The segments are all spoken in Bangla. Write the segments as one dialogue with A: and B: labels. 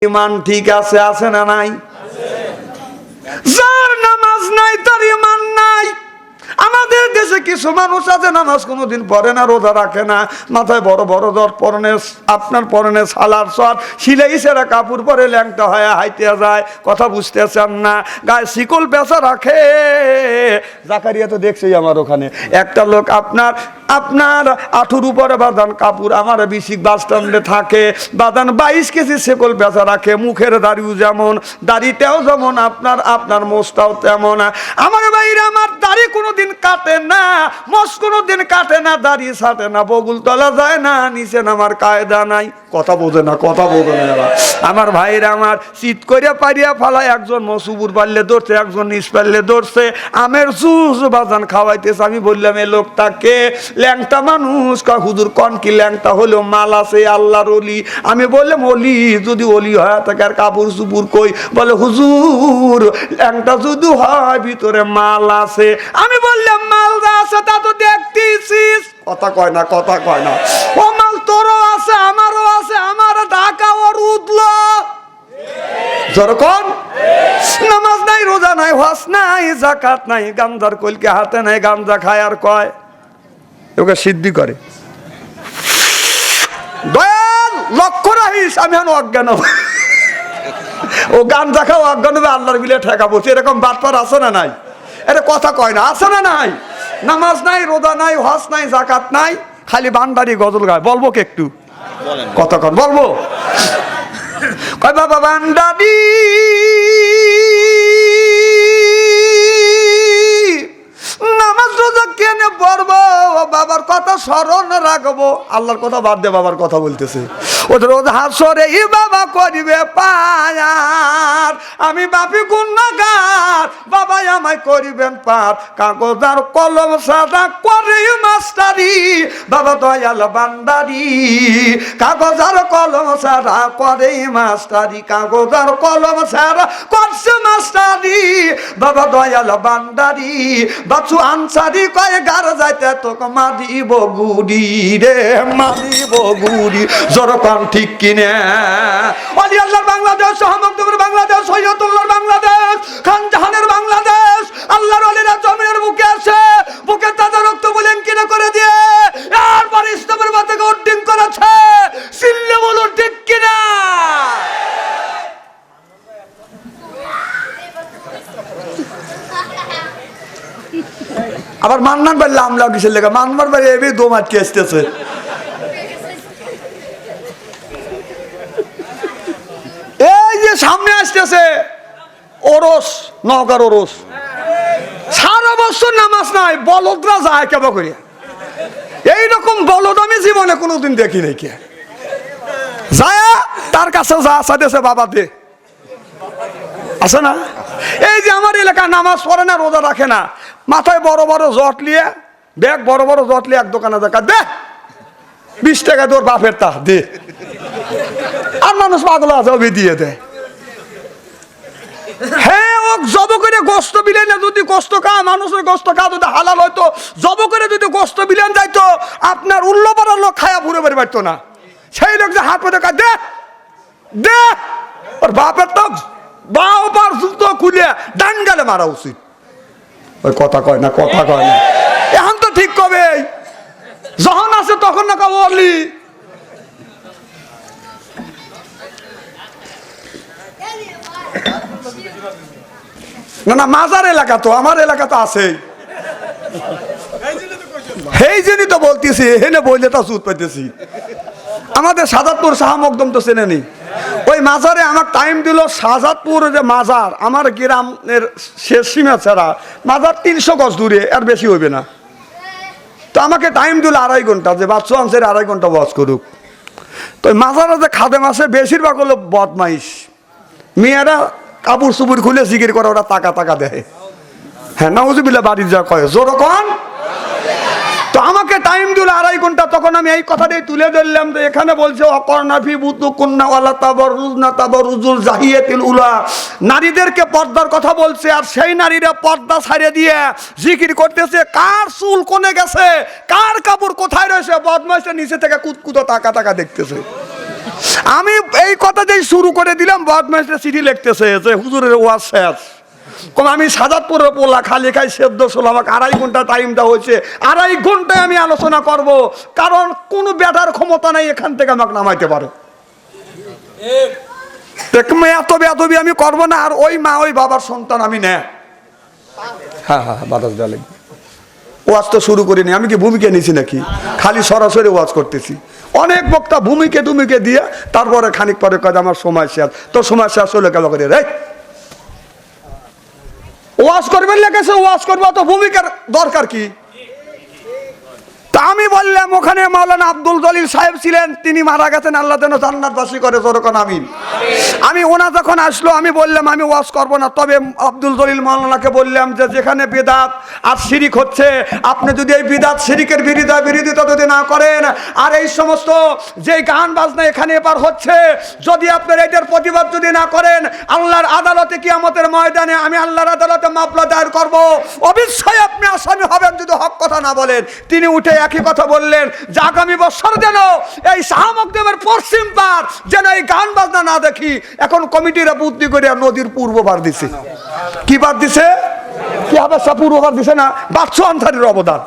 A: ইমান ঠিক আছে, আছে না নাই? যার নামাজ নাই তার ইমান নাই। আমাদের দেশে কিছু মানুষ আছে নামাজ কোনোদিন পড়ে না, রোজা রাখে না, মাথায় বড় বড় জ্বর, পরনে আপনার পরনে সালার শট, সিলাই সেরা কাপড় পরে ল্যাংটা হয়ে হাইতে যায়, কথা বুঝতেছেন না, গায়ে শিকল পেঁচা রাখে। জাকারিয়া তো দেখছেই আমার ওখানে একটা লোক আপনার আঠুর উপরে বাদান কাপড়, আমার বিশিক বাস স্ট্যান্ডে থাকে, বাদান 22 কেজি শিকল পেঁচা রাখে, মুখের দাড়িও যেমন, দাড়িটাও যেমন আপনার মোষটাও তেমন। আমার ভাইরা, আমার দাড়ি কোনোদিন কাটে না, মোষ কোনোদিন কাটে না, দাড়ি ছাটে না, বগুল তলা যায় না, নিচে নামার কায়দা নাই। কথা বোঝে না, কথা বোঝে না। আমার ভাইরা আমার শীত করে পারিয়া ফালায়, একজন মসুবুর পারলে ধরছে, একজন নিচ পারলে ধরছে, আমের জুস বাজান খাওয়াইতেছে। আমি বললাম এ লোকটাকে, ল্যাংটা মানুষ, হুজুর কন কি ল্যাংটা হলেও মাল আছে আল্লাহর ওলি। আমি বললাম ওলি যদি ওলি হয় থাকে আর কাপড় চুপুর কই? বলে হুজুর ল্যাংটা যদি হয় ভিতরে মাল আছে। আমি বললাম মাল যা আছে তা তো দেখতেছিস। কথা কয় না, কথা কয় না। ও মাল তোরও আছে, আমারও আছে, আমার ঢাকা ওর উঠলো যখন নামাজ নাই, রোজা নাই, হজ নাই, যাকাত নাই, গাঞ্জার কলকে হাতে নাই, গাঞ্জা খায় আর কয় ওকে সিদ্ধি করে। দয়াল লক্ষ্য রাখিস, আমি এখন অজ্ঞান ও গাঞ্জা খাও অজ্ঞান হবে, আল্লাহর বিলে ঠেকা বলছে। এরকম বাটপার আছে না নাই? এটা কথা কয় না, আছে না নাই? নামাজ নাই, রোজা নাই, হজ নাই, যাকাত নাই, খালি বান্দারি গজল গায়। বলবো কি একটু? কথা কন বলবো? কয় বাবা বান্দারি নামাজ রোজা কেনে পড়বো, বাবার কথা স্মরণ রাখবো। আল্লাহর কথা বাদ দে, বাবার কথা বলতেছে। ওদের রোজ হাসরে ই বাবা করিবে পায়ার, আমি বাপি গুনাহগার, বাবাই আমায় করিবেন পার। কাগজ আর কলম সাদা করে মাস্টারি, বাবা দয়াল বান্দারি। কাগজ আর কলম সাদা করে মাস্টারি, কাগজ আর কলম সাদা করছে মাস্টারি, বাবা দয়াল বান্দারি। বাছু আনসারি কয় গার যাইতে তোকে মারিব গুড়ি রে, মারিব গুড়ি। জরকান ঠিক কিনে? অলি আল্লাহর বাংলাদেশ, শাহমখদুমের বাংলাদেশ, সৈয়দুল্লাহর বাংলাদেশ, খান জাহানের বাংলাদেশ। আল্লাহর ওলিরা জমিনের বুকে আসে, বুকে তাজা রক্ত বলেন কিনে করে দিয়ে এরপর ইসলামের মাথাকে উড্ডিং করেছে। সিল্লে বলুন ঠিক কিনা? আবার মান্নান ভাই লামলা কিসের লেখা? মান্নান ভাই এবার দম আটকে আসতেছে। এই যে সামনে আসতেছে ওরস, নওগাঁর ওরস, সারা বছর নামাজ নাই, বলদরা যায় কেবা করিয়া। এইরকম বলদ আমি জীবনে কোনোদিন দেখি নাই। কে যায় তার কাছে যা চাইতেছে বাবা দে, আছে না? এই যে আমার এলাকায় নামাজ পড়ে না, রোজা রাখে না, মাথায় বড় বড় জট লিয়ে, ব্যাগ বড় বড় জট লিয়ে এক দোকানে দেখা দে 20 টাকা তোর বাপের তা দে। আর মানুষ পাগল আছে ওই দিয়ে দেয়। হ্যাঁ ও জব করে গোস্ত বিলেন না, যদি গোস্ত খাওয়া মানুষের গোস্ত খাওয়া যদি হালাল হয়তো, জব করে যদি গোস্ত বিলেন যাইতো, আপনার উল্লোপাড়ার লোক খায়া ঘুরে বেড়ে পারতো না। সেই লোক যে হাত পে দে দে, ওর বাপের তো বাও বার জুতো খুলে ডান গালে মারা উচিত। ওই কথা কয় না, কথা কয় না। এখন তো ঠিক কবে, যখন আছে তখন না বলি। না না, মাজার এলাকা তো, আমার এলাকা তো আছে। এই জন্যই তো বলতেছি, এখানে বললে তো সুদ পাইতেছি। আমাদের শাহজাদপুর শাহমখদুম তো চেনে নি। ওই মাজারে আমার টাইম দিল, শাহজাদপুর যে মাজার আমার গ্রামের শেষ সীমা ছাড়া মাজার 300 গজ দূরে, আর বেশি হইবে না। তো আমাকে টাইম দিল 2.5 ঘন্টা, যে বাচ্চা আনছে 2.5 ঘন্টা ওয়াজ করুক। তো মাজারে যে খাদেম আছে বেশিরভাগ হলো বদমাইশ মেয়েরা, কাপড় চুপুর খুলে জিকির করে, ওরা টাকা টাকা দেয়। হ্যাঁ নাউজুবিল্লাহ, বাড়ির যা কয় জোরকন। তো আমাকে টাইম দিল 2.5 ঘন্টা, তখন আমি এই কথাটাই তুলে ধরলাম যে এখানে বলছে অকর্ণাফি বুতুকুন্না ওয়ালা তাবাররুজনা তাবাররুজুল জাহিয়াতিল উলা, নারীদেরকে পর্দার কথা বলছে, আর সেই নারীরা পর্দা ছাড়িয়ে দিয়ে জিকির করতেছে কার চুল কোনে গেছে, কার কাপড় কোথায় রয়েছে, বদমাইশের নিচে থেকে কুতকুতো টাকা টাকা দেখতেছে। আমি এই কথা যেই শুরু করে দিলাম, বদমাইশরা চিঠি লিখতেছে যে হুজুরের ওয়াজ শেষ। কম আমি সাজাদপুরের পোলা, খালি খাই সেদ্ধ ষোলো, আমাকে 2.5 ঘন্টা টাইমটা হয়েছে, 2.5 ঘন্টায় আমি আলোচনা করব, কারণ কোনো বেটার ক্ষমতা নেই এখান থেকে আমাকে নামাইতে পারে। এত বেয়াদবি আমি করবো না। আর ওই মা ওই বাবার সন্তান আমি না। হ্যাঁ হ্যাঁ, বাতাস দেওয়া লাগবে। ওয়াজ তো শুরু করিনি, আমি কি ভূমিকা নিয়েছি নাকি? খালি সরাসরি ওয়াজ করতেছি। অনেক বক্তা ভূমিকে টুমিকে দিয়ে তারপরে খানিক পরে কাজ আমার সময় শেষ। তো সময় শেষ হলে কেন করে রে ওয়াজ করবেন লেগেছে, ওয়াজ করবো, তো ভূমিকার দরকার কি? তা আমি বললাম ওখানে মাওলানা আব্দুল জলিল সাহেব ছিলেন, তিনি মারা গেছেন, আল্লাহ যেন জান্নাতবাসী করে, যখন আমিন। আমি ওনা যখন আসলো আমি বললাম আমি ওয়াজ করব না, তবে আব্দুল জলিল মাওলানাকে বললাম যে যেখানে বিদআত আর শিরিক হচ্ছে, আপনি যদি এই বিদআত শিরিকের বিরোধিতা যদি না করেন, আর এই সমস্ত যে গান বাজনা এখানে এবার হচ্ছে, যদি আপনার এটার প্রতিবাদ যদি না করেন, আল্লাহর আদালতে কিয়ামতের ময়দানে আমি আল্লাহর আদালতে মামলা দায়ের করব, অবশ্যই আপনি আসামি হবেন যদি হক কথা না বলেন। তিনি উঠে একই কথা বললেন যে আগামী বছর যেন এই শাহমকদেবের পশ্চিম পার যেন এই গান বাজনা না দেখি। এখন কমিটিরা বুদ্ধি করে নদীর পূর্ব পার দিছে। কি পার দিছে? কি হবে? পূর্ব পার দিছে না? বাদশাহ আনসারীর অবদান।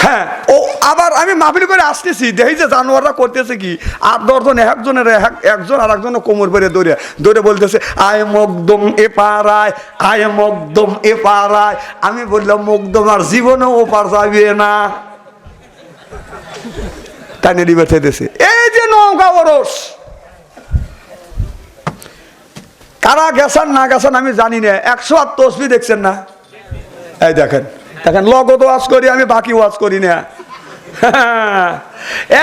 A: হ্যাঁ, ও আবার আমি মাহফিল করে আসতেছি, দেখি যে জানোয়াররা করতেছে কি, 8-10 জন একজন আর একজন কোমর বেড়ে দৌড়ে বলতেছে আয় মকদম এ পাড়ায়, আয় মকদম এ পাড়ায়। আমি বললাম মকদম আর জীবনে ও পার যাবে না, টানে বেঁচে দিয়েছে। এই যে নৌকা ওরস, কারা গেছেন না গেছেন আমি জানি না। 108 তসবিহ দেখছেন না? এই দেখেন দেখেন, লগত ওয়াজ করি আমি, বাকি ওয়াজ করি না।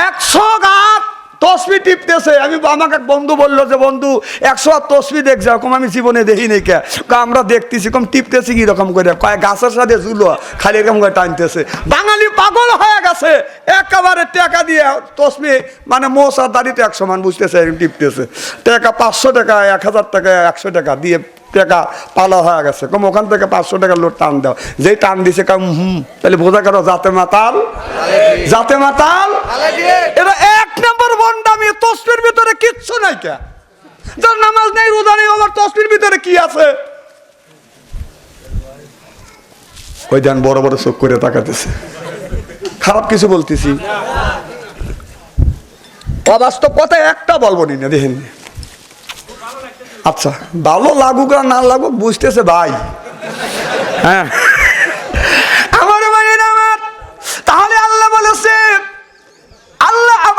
A: 108 তসবিহ টিপতেছে। আমাকে এক বন্ধু বললো যে বন্ধু 108 তসবিহ দেখ যাও। কম আমি জীবনে দেখি নাই। কে আমরা দেখতেছি, কম টিপতেছি কি রকম করে, কয়েক গাছের সাথে ঝুলো খালি এরকম করে টানতেছে। বাঙালি পাগল হয়ে গেছে, একেবারে টাকা দিয়ে তসবিহ মানে মোসার দাড়িতে 100 মান বুঝতেছে, টিপতেছে। টাকা 500 টাকা, 1000 টাকা, 100 টাকা দিয়ে টাকা পালা হয়ে গেছে। কম ওখান থেকে 500 টাকার লোট টান দাও, যেই টান দিছে কম তাহলে বোঝা গেল জাতে মাতাল, জাতে মাতাল। এটা 1 নম্বর বন্ডামি। তসবির ভিতরে কিচ্ছু নাই। কে যার নামাজ নেই, রোজা নেই, আবার তসবির ভিতরে কি আছে? ওই দেন বড় বড় চোখ করে তাকাতেছে। খারাপ কিছু বলতেছি? অবাস্তব কথা একটা বলবো না, দেখেন। আচ্ছা, ভালো লাগুক আর না লাগুক বুঝতেছে ভাই। হ্যাঁ, আমার ভাইয়ের আমার, তাহলে আল্লাহ বলেছে,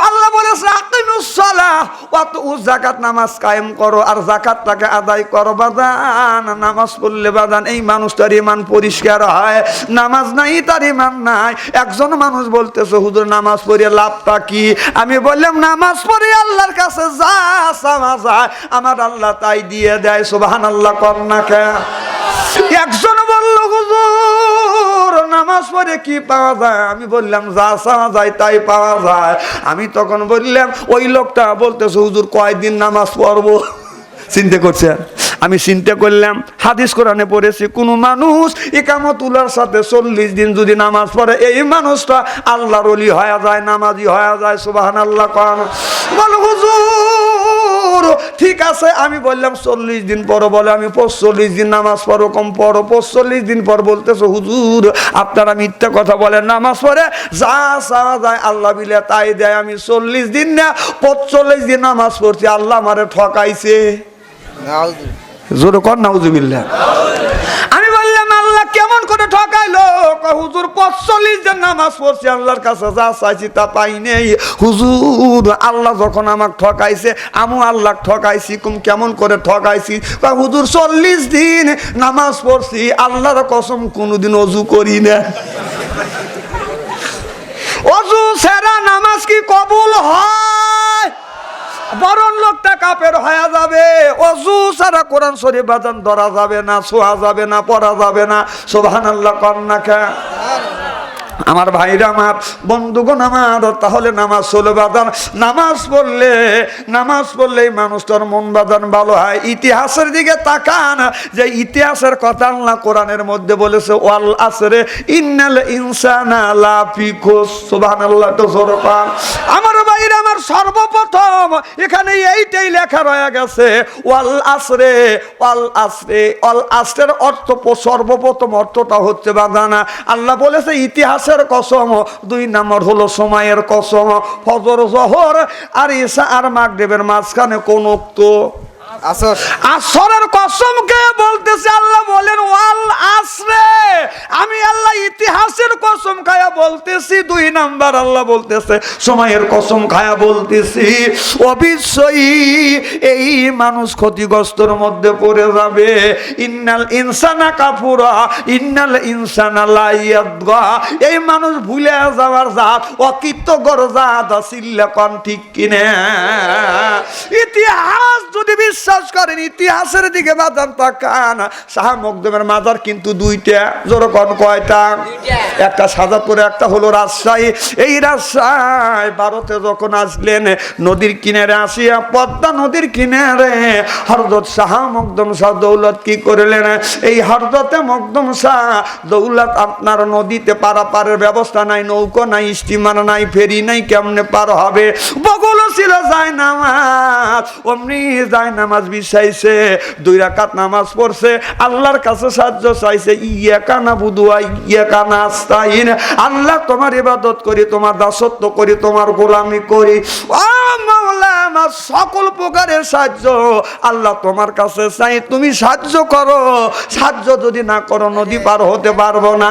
A: আল্লাহ বলেছে আকিমুস সালাহ ওয়া তু'উজ যাকাত, নামাজ কায়েম করো আর যাকাতটাকে আদায় করো। বাজান নামাজ পড়লে বাজান এই মানুষটার ঈমান পরিষ্কার হয়। নামাজ নাই তার ঈমান নাই। একজন মানুষ বলতেছে হুজুর নামাজ পড়ে লাভটা কি? আমি বললাম নামাজ পড়ে আল্লাহর কাছে যা চাওয়া যায় আমার আল্লাহ তাই দিয়ে দেয়। সুবহানাল্লাহ কর না কে? একজন বলল হুজুর নামাজ পড়ে কি পাওয়া যায়? আমি বললাম যা চাওয়া যায় তাই পাওয়া যায়। আমি তখন বললাম ওই লোকটা বলতেছে হুজুর কয়দিন নামাজ পড়বো? চিন্তা করছেন? আমি চিন্তা করলাম হাদিস কোরআনে পড়েছি, কোন মানুষ ইকামতুল্লাহর সাথে 40 দিন যদি নামাজ পড়ে এই মানুষটা আল্লাহর ওলি হয়ে যায়, নামাজি হয়ে যায়। সুবহানাল্লাহ কোন? বল হুজুর ঠিক আছে। আমি বললাম 40 দিন পর বলে আমি 45 দিন নামাজ পড়ো। কম পড়ো। 45 দিন পর বলতেছে হুজুর আপনারা মিথ্যা কথা বলেন, নামাজ পড়ে যা চাওয়া যায় আল্লাহ বিলে তাই দেয়। আমি 40 দিন না 45 দিন নামাজ পড়ছি, আল্লাহ আমারে ঠকাইছে। জোরে কর নাউজুবিল্লাহ। আমি বললাম আল্লাহ কেমন করে ঠকাইলো? হুজুর 45 দিন নামাজ পড়ছি, আল্লাহর কাছে যা চাইছি তা পাই নেই। হুজুর আল্লাহ যখন আমাকে ঠকাইছে আমি আল্লাহ ঠকাইছি। কেমন করে ঠকাইছি? হুজুর 40 দিন নামাজ পড়ছি, আল্লাহর কসম কোনোদিন ওযু করি না। ওযু ছাড়া নামাজ কি কবুল হয়? বরং লোকটা কাফের হয়ে যাবে। ওযু ছাড়া কোরআন শরীফ বাজান ধরা যাবে না, ছোঁয়া যাবে না, পড়া যাবে না। সুবহানাল্লাহ কর না কে? আমার ভাইরা আমার, বন্ধুগণ আমার, তাহলে নামাজ হলো বাদান। নামাজ পড়লে মানুষটার মন বাদান ভালো হয়। ইতিহাসের দিকে তাকান, যে ইতিহাসের কথা আল্লাহ কোরআনের মধ্যে বলেছে, ওয়াল আসরে ইন্নাল ইনসানা লাফি খুস। সুবহানাল্লাহ, তো জোরে পান। আমার ভাইরা আমার, সর্বপ্রথম এখানে এইটাই লেখা রয়ে গেছে, ওয়াল আসরে। ওয়াল আসরে, ওয়াল আসরের অর্থ, সর্বপ্রথম অর্থটা হচ্ছে বাদানা। আল্লাহ বলেছে ইতিহাসের কসম। 2 নম্বর হলো সময়ের কসম। ফজর, জোহর আর ইশা আর মাগরিবের মাঝখানে কোন উক্ত আসরের কসম কে বলতেছে? আল্লাহ বলেন ওয়াল আসরে। আমি আল্লাহ ইতিহাসের কসম খায়া বলতেছি। 2 নাম্বার আল্লাহ বলতেছে সময়ের কসম খায়া বলতেছি। অবশ্যই এই মানুষ ক্ষতিগ্রস্তর মধ্যে পড়ে যাবে। ইন্নাল ইনসানা কাফুরা ইন্নাল ইনসানা লা ইয়াদগা। এই মানুষ ভুলে যাওয়ার জাত, অকৃতজ্ঞর জাত আসিল্লা। কোন ঠিক কিনা? ইতিহাস যদি বিশ্বাস করেন, ইতিহাসের দিকে বাদান তাকান। শাহ মকদুমের মাজার কিন্তু 2টা। যেরকম কয়টা? একটা সাজাপুরে, একটা হলো রাজশাহী। এই রাজশাহী ভারতে যখন আসলেন, নদীর কিনারে আসিয়া, পদ্মা নদীর কিনারে হযরত শাহ মকদুম শাহ দৌলত কি করলেন? এই হযরতে মকদুম শাহ দৌলত আপনার নদীতে পারাপারের ব্যবস্থা নাই, নৌকো নাই, স্টিমার নাই, ফেরি নাই, কেমনে পার হবে? বগলও ছিল জায়নামাজ, অমনি জায়নামাজ বিছাইছে, 2 রাকাত নামাজ পড়ছে, আল্লাহর কাছে সাহায্য চাইছে। ইয়াকা নাবুদু ওয়া ইয়াকা নাস্তাইন। আল্লাহ, তোমার ইবাদত করি, তোমার দাসত্ব করি, তোমার গোলামি করি। ও মাওলা, আমার সকল প্রকারের সাহায্য আল্লাহ তোমার কাছে চাই, তুমি সাহায্য করো। সাহায্য যদি না করো, নদী পার হতে পারবো না,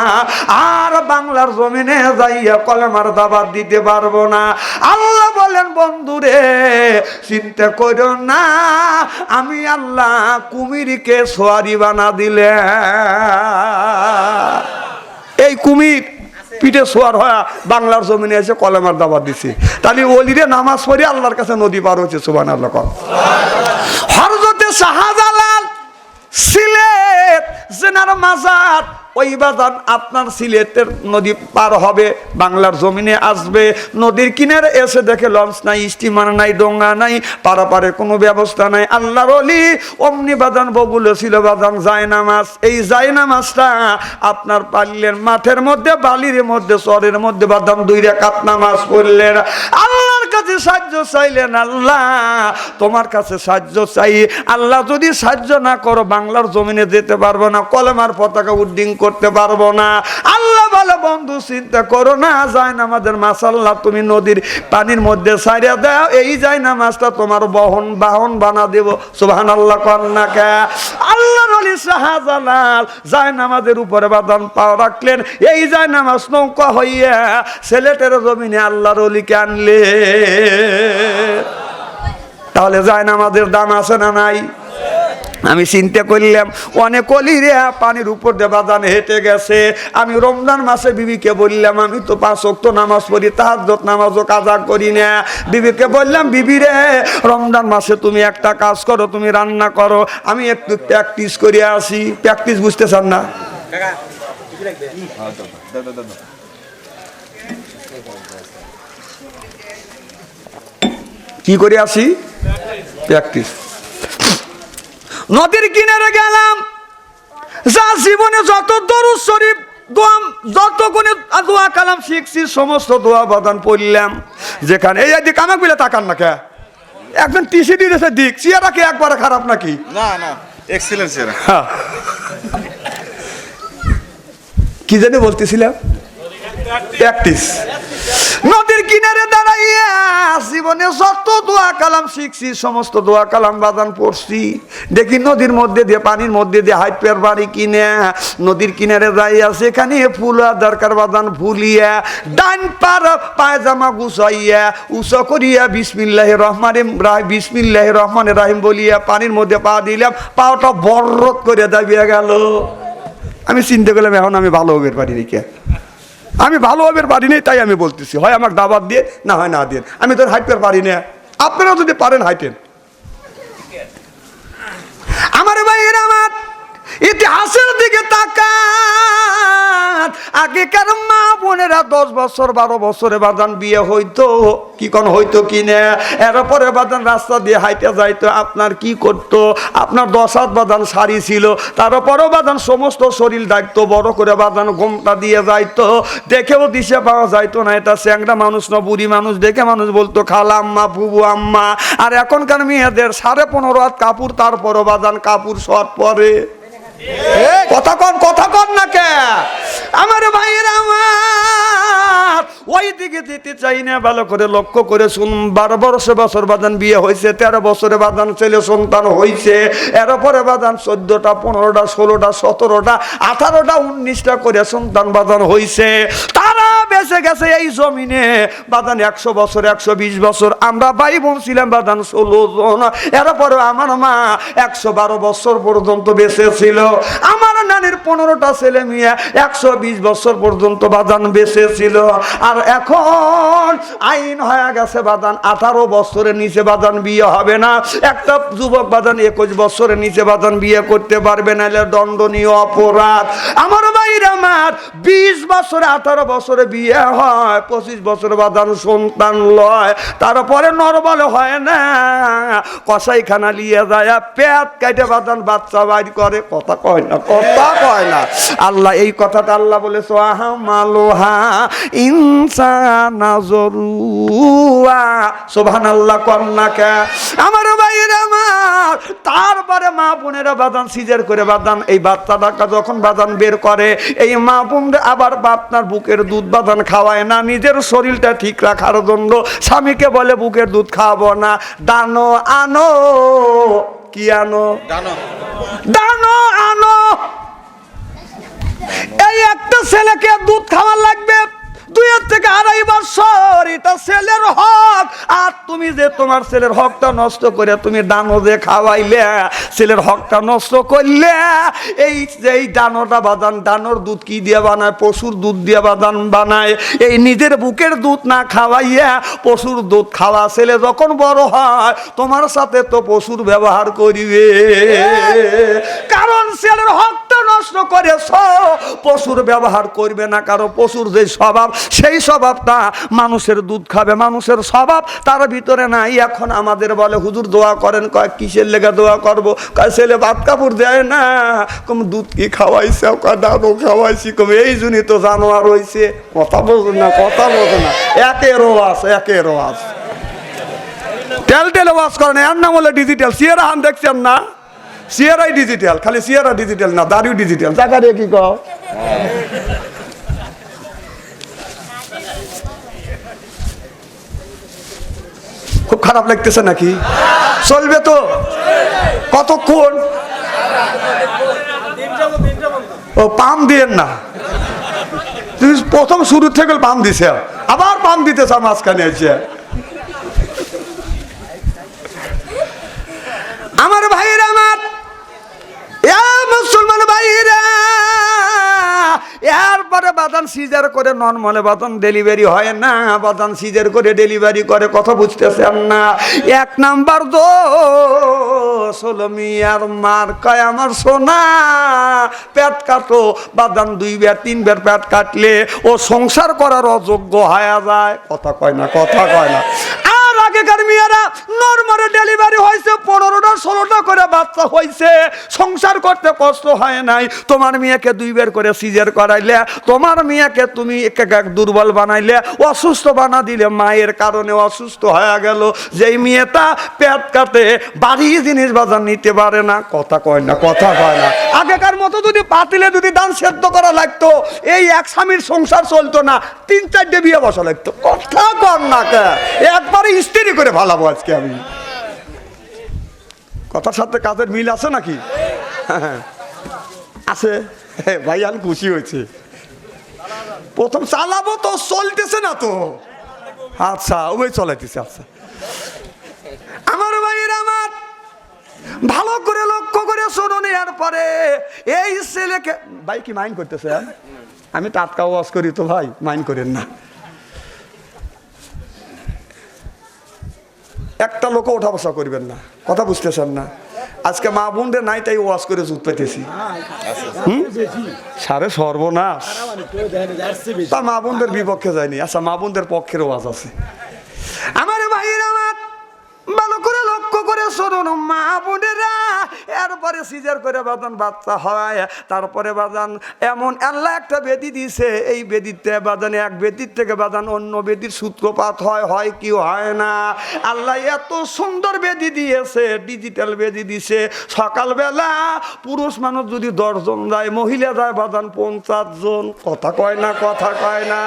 A: আর বাংলার জমিনে যাইয়া কলেমার দাওয়াত দিতে পারবো না। আল্লাহ বলেন, বন্ধুরে চিন্তা করো না, আমি আল্লাহ কুমিরকে সোয়ারি বানা দিলে। এই কুমির পিঠে সোয়ার হয়ে বাংলার জমিনে এসে কলেমার দাওয়াত দিছে। তাহলে ওলিরে নামাজ পড়ে আল্লাহর কাছে নদী পার হচ্ছে। সুবহানাল্লাহ। হযরতে শাহজালাল সিলেট জেনার মাজার, ওই বাজান আপনার সিলেটের নদী পার হবে, বাংলার জমিনে আসবে। নদীর কিনারে এসে দেখে লঞ্চ নাই, স্টিমার নাই, ডোঙ্গা নাই, পারাপারে কোনো ব্যবস্থা নাই। আল্লাহর ওলি অমনি বাজান বগুলো ছিল বাজান জায়নামাজ। এই জায়নামাজটা আপনার পারলেন মাঠের মধ্যে, বালির মধ্যে, চরের মধ্যে বাজান 2 রাকাত নামাজ পড়লেন। আল্লাহর কাছে সাহায্য চাইলেন, আল্লাহ তোমার কাছে সাহায্য চাই। আল্লাহ যদি সাহায্য না করো, বাংলার জমিনে যেতে পারবো না, কলেমার পতাকা উড্ডিং করতে পারবো না। আল্লাহ বলে, বন্ধু চিন্তা করো না, জায়নামাজের মাশাআল্লাহ তুমি নদীর পানির মধ্যে ছাইড়া দাও, এই জায়নামাজটা তোমার বাহন বানা দেব। সুবহানাল্লাহ। কন্যাকা আল্লাহর ওলি শাহজালাল জায়নামাজের উপরে বাদান পাও রাখলেন। এই জায়নামাজ নৌকা হইয়া সিলেটের জমিনে আল্লাহর ওলিকে আনলে। তাহলে জায়নামাজের দাম আছে না নাই? আমি চিন্তা করলাম, অনেক অলিরে পানির উপর দিয়ে বাদান হেঁটে গেছে। আমি রমজান মাসে বিবিকে বললাম, আমি তো 5 ওয়াক্ত নামাজ পড়ি, তাহাজ্জুদ নামাজও কাজা করি না। বিবিকে বললাম, বিবি রে, রমজান মাসে তুমি একটা কাজ করো, তুমি রান্না করো, আমি একটু প্র্যাকটিস করে আসি। প্র্যাকটিস বুঝতে চান না? কি করে আসি? প্র্যাকটিস। নদীর কিনারে গেলাম, যা জীবনে যত দরুদ শরীফ যত গুণে দোয়া কালাম শিখছি, সমস্ত দোয়া বাদান পড়লাম। যেখানে এই দিক আমাকে বলে তাকান না কে? একজন টিসি দিয়েছে দিক, চেয়ারা কি একবারে খারাপ নাকি?
B: না না, এক্সেলেন্ট চেয়ারা।
A: হ্যাঁ, কি জানি বলতেছিলাম? প্র্যাকটিস। নদীর কিনারে দাঁড়াইয়া জীবনে যত দোয়া কালাম শিখছি, সমস্ত দোয়া কালাম বাদান পড়ছি। দেখি নদীর মধ্যে দিয়ে, পানির মধ্যে দিয়ে হাইট পেয়ার বাড়ি কিনে নদীর কিনারে যাইয়া, সেখানে ফুলা দরকার বাদান ফুলিয়া, ডান পার পায়জামা গুছাইয়া উঁচা করিয়া বিসমিল্লাহির রহমানির রহিম বলিয়া পানির মধ্যে পা দিলাম। পাওটা বররত করে দাবিয়া গেল। আমি চিন্তা করলাম, এখন আমি ভালো হবের পারি রেখে, আমি ভালোভাবে পারি নাই, তাই আমি বলতেছি, হয় আমাকে দাবাত দিয়ে, না হয় না দিয়ে। আমি তো হাইটের পারি না, আপনারাও যদি পারেন হাইটেন। আমার ভাইয়ের আমার, ইতিহাসের দিকে তাকান। আমার আগেকার মা বোনেরা 10 বছর 12 বছরে বাদান বিয়ে হইতো, কি কোন হইতো কিনা, এরপরে বাদান রাস্তা দিয়ে হাইতে যাইতো, আপনার কি করতো, আপনার 10 হাত বাদান শাড়ি ছিল, তারপরও বাদান সমস্ত শরীর ডাকতো, বড় করে বাদান ঘোমটা দিয়ে যাইতো, দেখেও দিশে পাওয়া যাইতো না এটা চ্যাংড়া মানুষ না বুড়ি মানুষ, দেখে মানুষ বলতো খালা আম্মা বুবু আম্মা। আর এখনকার মেয়েদের 15.5 হাত কাপড়, তারপরও বাদান কাপড় শর্ট পরে। কথা কন না কে আমার ভাইয়েরা আমার, ওই দিকে যেতে চাই না, ভালো করে লক্ষ্য করে শুন। 12 বছর বাদান বিয়ে হয়েছে, 13 বছরে বাদান ছেলে সন্তান হয়েছে, এরপরে বাদান 14টা 15টা 16টা 17টা 18টা 19টা করে সন্তান বাদান হয়েছে। তারা বেঁচে গেছে এই জমিনে বাদান 100 বছর 120 বছর। আমরা ভাই বোন ছিলাম বাদান 16 জন, এরপরে আমার মা 112 বছর পর্যন্ত বেঁচে ছিল। আমার নানির 15টা ছেলে মেয়ে 120 বছর পর্যন্ত বাদান বেঁচে ছিল। আর এখন আইন হয়ে গেছে বাদান 18 বছরের নিচে বাদান বিয়ে হবে না। একটা যুবক বাদান 21 বছরের নিচে বাদান বিয়ে করতে পারবে না, দণ্ডনীয় অপরাধ। আমার ভাইরা আমার 20 বছরে 18 বছরে বিয়ে হয়, 25 বছর বাদান সন্তান লয়, তারপরে নরমাল হয় না, কসাইখানা লিয়ে যায়, পেট কাটে বাদান বাচ্চা বাইর করে। কথা কয় না, কথা কয় না। আল্লাহ এই কথাটা আল্লাহ বলেছে আহামালুহা ইনসানা জরুয়া। সুবহানাল্লাহ কন্নাকে আমার ভাইয়েরা আমার। তারপরে মা বোনেরা বাদান সিজার করে বাদান এই বাচ্চাটাকে যখন বাদান বের করে, এই মা বোনরা আবার আপনার বুকের দুধ বাদান খাওয়ায় না, নিজের শরীরটা ঠিক রাখার জন্য স্বামীকে বলে বুকের দুধ খাওয়াবো না, দানো আনো। কি আনো? দানো আনো। এই একটা ছেলেকে দুধ খাওয়া লাগবে 2 থেকে 2.5 বছর, এটা ছেলের হক। আর তুমি যে তোমার ছেলের হকটা নষ্ট করে তুমি দানো যে খাওয়াইলে, ছেলের হকটা নষ্ট করলে। এই দানোটা বাদান, দানোর দুধ কি দিয়ে বানায়? পশুর দুধ দিয়ে বাদান বানায়। এই নিজের বুকের দুধ না খাওয়াইয়া পশুর দুধ খাওয়া। ছেলে যখন বড় হয় তোমার সাথে তো পশুর ব্যবহার করিবে, কারণ ছেলের হকটা নষ্ট করেছ, পশুর ব্যবহার করবে না। কারণ পশুর যে স্বভাব, সেই স্বভাবটা মানুষের দুধ খাবে, মানুষের স্বভাব তার ভিতরে নাই। এখন আমাদের বলে হুজুর দোয়া করেন, কয় কিসের লেগে দোয়া করবো? কয় ছেলে ভাত কাপড় দেয় না। কম দুধ কি খাওয়াইছে? দানো খাওয়াইছি। কম এই জন্যই তো জানোয়ার হয়েছে। কথা বোঝো না, কথা বোঝো না। একের ওয়াজ, একের ওয়াজ। টেল ওয়াজ করেন, এর নাম হলো ডিজিটাল। সিয়ারা হান দেখছেন না? সিয়ারাই ডিজিটাল, খালি সিয়ারা ডিজিটাল না, দাড়িও ডিজিটাল। জায়গা দিয়ে কি কও? খুব খারাপ লাগতেছে নাকি? চলবে তো কতক্ষণ? ও পাম দিয়েন না, তুমি প্রথম শুরু থেকে পাম দিছে, আবার পাম দিতেছ মাঝখানে এসে। আমার ভাইরা আমার, মুসলমান ভাইরা, এরপরে বাদান সিজার করে নর্মালে বাদান ডেলিভারি হয় না, বাদান সিজার করে ডেলিভারি করে। কথা বুঝতেছেন না? 1 নাম্বার দোষ হলো মিয়ার মার। কয় আমার সোনা পেট কাটো, বাদান 2 বার 3 বার পেট কাটলে ও সংসার করার অযোগ্য হয়ে যায়। কথা কয় না, কথা কয় না। আগেকার মেয়েরা নরমালে ডেলিভারি হয়েছে, 15টা 16টা করে বাচ্চা হয়েছে, সংসার করতে কষ্ট হয় নাই। তোমার মেয়েকে 2 বার করে সিজার করাইলে, তোমার মেয়েকে তুমি এক দুর্বল বানাইলে, অসুস্থ বানা দিলে, মায়ের কারণে অসুস্থ হয়ে গেল। যেই মেয়েটা পেট কাটে বাড়ি জিনিস বাজার নিতে পারে না। কথা কয় না, কথা কয় না। আগেকার মতো যদি পাতিলে যদি ধান সেদ্ধ করা লাগতো, এই এক স্বামীর সংসার চলতো না, 3-4টে বিয়ে বসা লাগতো। কথা কর না কে, একবারে স্ত্রী করে ভালাবো আজকে আমি। কথার সাথে কাজের মিল আছে নাকি? আছে ভাই, আমি খুশি হয়েছি। প্রথম চালাবো তো, চলতেছে না তো। আচ্ছা ওই চলাইতেছে। আচ্ছা আমার ভাইয়ের আমার, ভালো করে লক্ষ্য করে শুনুন। এরপরে এই ছেলেকে ভাই কি মাইন্ড করতেছে? আমি টাটকা ওয়াজ করি তো ভাই, মাইন্ড করেন না। একটা লোক ওঠা বসা করবেন না, কথা বুঝতেছেন না? আজকে মা বোনদের নাই তাই ওয়াজ করে জুত পেতেছি। সারে সর্বনাশ, তা মা বোনদের বিপক্ষে যায়নি। আচ্ছা, মা বোনদের পক্ষের ওয়াজ আছে। আমার ভাইয়ের আমার ভালো করে লক্ষ্য করে শুনুন মা বোনেরা, এরপরে সিজার করে বাজান বাচ্চা হয়, তারপরে বাজান এমন আল্লাহ একটা বেদি দিছে, এই বেদিতে বাজান এক বেদির থেকে বাজান অন্য বেদির সূত্রপাত হয়, হয় কি হয় না। আল্লাহ এত সুন্দর বেদি দিয়েছে, ডিজিটাল বেদি দিছে। সকালবেলা পুরুষ মানুষ যদি 10 জন যায়, মহিলা যায় বাজান 50 জন। কথা কয় না, কথা কয় না।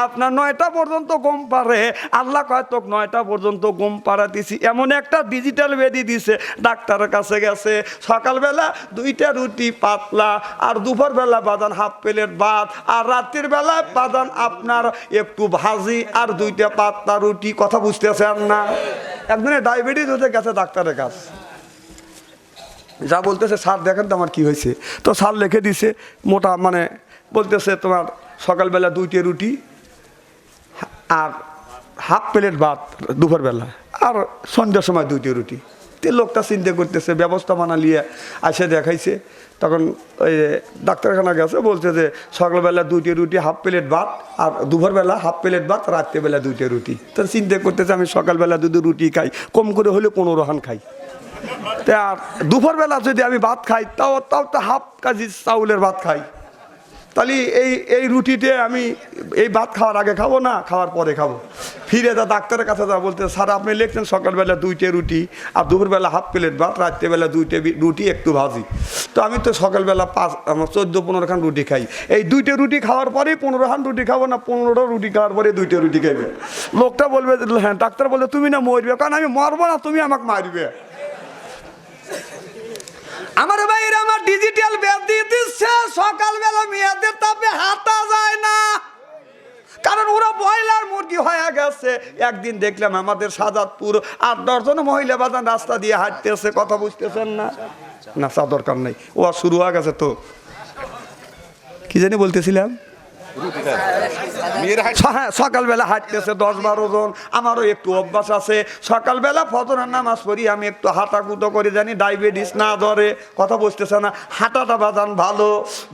A: আপনার 9টা পর্যন্ত ঘুম পারে, আল্লাহ কয় তো 9টা পর্যন্ত ঘুম পাড়াতেছি। এমন একটা ডিজিটাল বেদি দিছে। ডাক্তারের কাছে গেছে, সকালবেলা 2টা রুটি পাতলা, আর দুপুরবেলা বাদান হাফ প্লেট ভাত, আর রাত্রির বেলা বাদান আপনার একটু ভাজি আর 2টা পাতলা রুটি। কথা বুঝতেছেন না? একদিনে ডায়াবেটিস হতে গেছে ডাক্তারের কাছে, যা বলতেছে স্যার দেখেন তো আমার কি হয়েছে। তো স্যার লিখে দিছে মোটা, মানে বলতেছে তোমার সকালবেলা 2টা রুটি আর হাফ প্লেট ভাত দুপুরবেলা, আর সন্ধ্যার সময় 2টা রুটি। তে লোকটা চিন্তা করতেছে, ব্যবস্থা বানালিয়ে আসে দেখাইছে। তখন ওই ডাক্তারখানা গেছে, বলছে যে সকালবেলা 2টা রুটি হাফ প্লেট ভাত, আর দুপুরবেলা হাফ প্লেট ভাত, রাত্রেবেলা 2টা রুটি। তো চিন্তা করতেছে আমি সকালবেলা 2 রুটি খাই, কম করে হলে 15 হান খাই। তা আর দুপুরবেলা যদি আমি ভাত খাই, তাও তো হাফ কেজি চাউলের ভাত খাই। তাহলে এই রুটিতে আমি এই ভাত খাওয়ার আগে খাবো না, খাওয়ার পরে খাবো। ফিরে ডাক্তারের কাছে যা বলতে, স্যার আপনি লিখছেন সকালবেলা 2টা রুটি আর দুপুরবেলা হাফ প্লেট ভাত, রাত্রেবেলা 2টা রুটি একটু ভাজি। তো আমি তো সকালবেলা 14-15 খান রুটি খাই। এই 2টা রুটি খাওয়ার পরেই 15 খান রুটি খাবো না, 15টা রুটি খাওয়ার পরে 2টা রুটি খাইবে। লোকটা বলবে, হ্যাঁ। ডাক্তার বলবে তুমি না মরবে, কারণ আমি মরবো না, তুমি আমাকে মারবে। আমার ভাইরা আমার ডিজিটাল বেদি দিচ্ছে, সকালবেলা মেয়েদের তাপে হাঁটা যায় না, কারণ ওরা ব্রয়লার মুরগি হয়ে গেছে। একদিন দেখলাম আমাদের সাজাদপুর 8-10 জন মহিলা বাজান রাস্তা দিয়ে হাঁটতেছে। কথা বুঝতেছেন না? না চা দরকার নেই, ও শুরু হয়ে গেছে। তো কি জানি বলতেছিলাম, হ্যাঁ সকালবেলা হাঁটতেছে 10-12 জন। আমারও একটু অভ্যাস আছে, সকালবেলা ফজরের নামাজ পড়ি, আমি একটু হাঁটাকুটো করে জানি ডায়াবেটিস না ধরে। কথা বুঝতেছে না? হাঁটাটা বাজান ভালো,